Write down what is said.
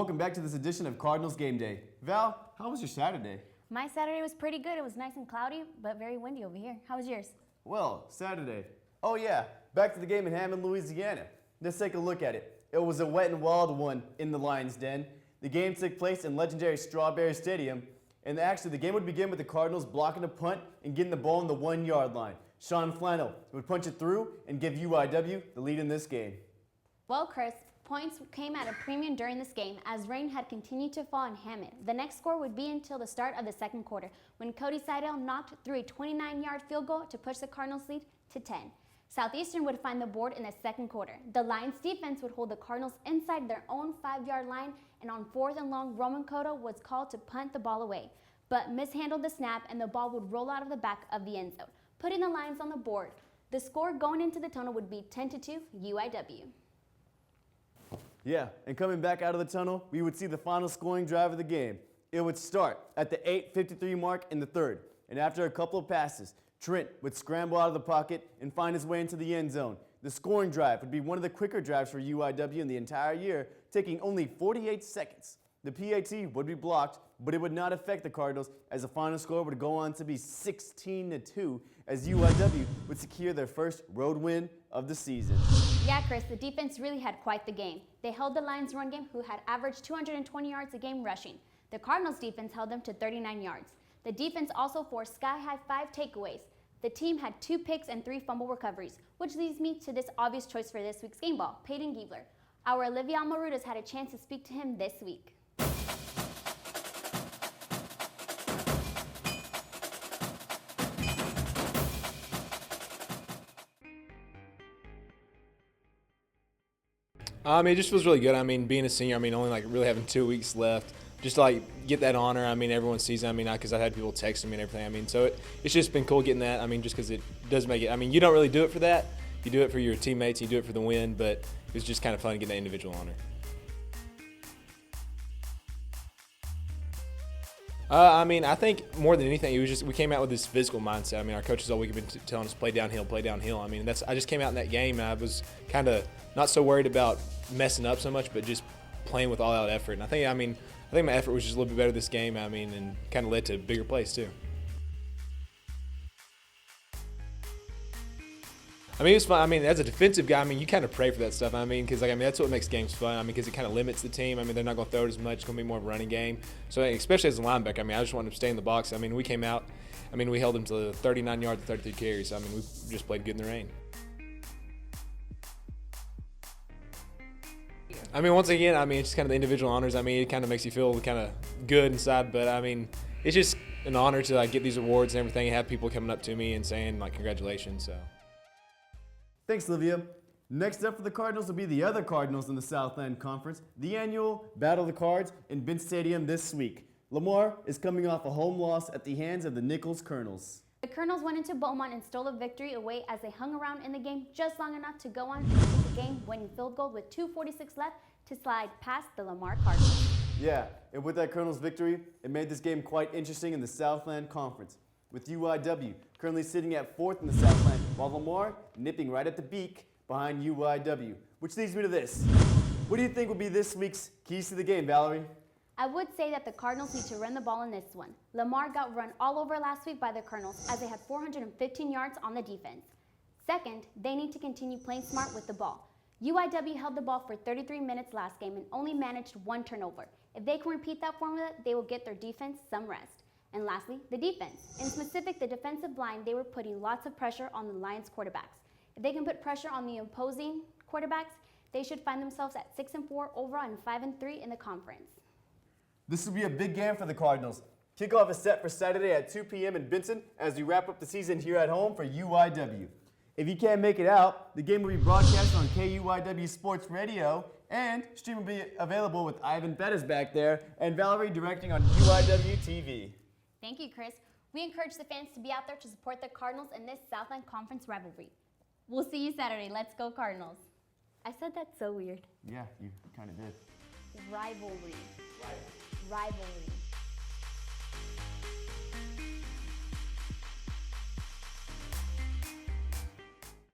welcome back to this edition of Cardinals Game Day. Val, how was your Saturday? My Saturday was pretty good. It was nice and cloudy, but very windy over here. How was yours? Well, Saturday. Oh yeah, back to the game in Hammond, Louisiana. Let's take a look at it. It was a wet and wild one in the Lions' Den. The game took place in legendary Strawberry Stadium, and actually the game would begin with the Cardinals blocking a punt and getting the ball on the 1-yard line. Sean Flannel would punch it through and give UIW the lead in this game. Well, Chris, points came at a premium during this game as rain had continued to fall in Hammond. The next score would be until the start of the second quarter when Cody Seidel knocked through a 29-yard field goal to push the Cardinals' lead to 10. Southeastern would find the board in the second quarter. The Lions defense would hold the Cardinals inside their own 5-yard line, and on 4th and long, Roman Cotto was called to punt the ball away, but mishandled the snap and the ball would roll out of the back of the end zone, putting the Lions on the board. The score going into the tunnel would be 10-2 UIW. Yeah, and coming back out of the tunnel, we would see the final scoring drive of the game. It would start at the 8:53 mark in the third, and after a couple of passes, Trent would scramble out of the pocket and find his way into the end zone. The scoring drive would be one of the quicker drives for UIW in the entire year, taking only 48 seconds. The PAT would be blocked, but it would not affect the Cardinals as the final score would go on to be 16-2 as UIW would secure their first road win of the season. Yeah, Chris, the defense really had quite the game. They held the Lions' run game, who had averaged 220 yards a game rushing. The Cardinals' defense held them to 39 yards. The defense also forced sky-high 5 takeaways. The team had 2 picks and 3 fumble recoveries, which leads me to this obvious choice for this week's game ball, Peyton Giebler. Our Olivia Almarudas had a chance to speak to him this week. It just feels really good. Being a senior, only really having 2 weeks left, just to get that honor. Everyone sees it. Because I've had people texting me and everything. So it's just been cool getting that. Just because it does make it. You don't really do it for that. You do it for your teammates. You do it for the win. But it's just kind of fun to get that individual honor. I think more than anything, we came out with this physical mindset. Our coaches all week have been telling us play downhill, play downhill. I just came out in that game and I was kind of not so worried about messing up so much, but just playing with all-out effort. And I think my effort was just a little bit better this game. And kind of led to bigger plays too. It was fun. As a defensive guy, you kind of pray for that stuff. Because that's what makes games fun. Because it kind of limits the team. They're not going to throw it as much. It's going to be more of a running game. So especially as a linebacker, I just wanted to stay in the box. We came out. We held them to 39 yards and 33 carries. We just played good in the rain. Once again, it's just kind of the individual honors. It kind of makes you feel kind of good inside. But it's just an honor to get these awards and everything, and have people coming up to me and saying congratulations. So. Thanks, Livia. Next up for the Cardinals will be the other Cardinals in the Southland Conference, the annual Battle of the Cards in Bench Stadium this week. Lamar is coming off a home loss at the hands of the Nichols Colonels. The Colonels went into Beaumont and stole a victory away as they hung around in the game just long enough to go on and kick the game-winning field goal with 2:46 left to slide past the Lamar Cardinals. Yeah, and with that Colonels victory, it made this game quite interesting in the Southland Conference, with UIW currently sitting at 4th in the Southland, while Lamar nipping right at the beak behind UIW. Which leads me to this. What do you think will be this week's keys to the game, Valerie? I would say that the Cardinals need to run the ball in this one. Lamar got run all over last week by the Colonels as they had 415 yards on the defense. Second, they need to continue playing smart with the ball. UIW held the ball for 33 minutes last game and only managed 1 turnover. If they can repeat that formula, they will get their defense some rest. And lastly, the defense. In specific, the defensive line, they were putting lots of pressure on the Lions quarterbacks. If they can put pressure on the opposing quarterbacks, they should find themselves at 6-4 overall and 5-3 in the conference. This will be a big game for the Cardinals. Kickoff is set for Saturday at 2 p.m. in Benson as we wrap up the season here at home for UIW. If you can't make it out, the game will be broadcast on KUIW Sports Radio, and stream will be available with Ivan Bettis back there and Valerie directing on UIW TV. Thank you, Chris. We encourage the fans to be out there to support the Cardinals in this Southland Conference rivalry. We'll see you Saturday. Let's go Cardinals. I said that so weird. Yeah, you kind of did. Rivalry. Rivalry.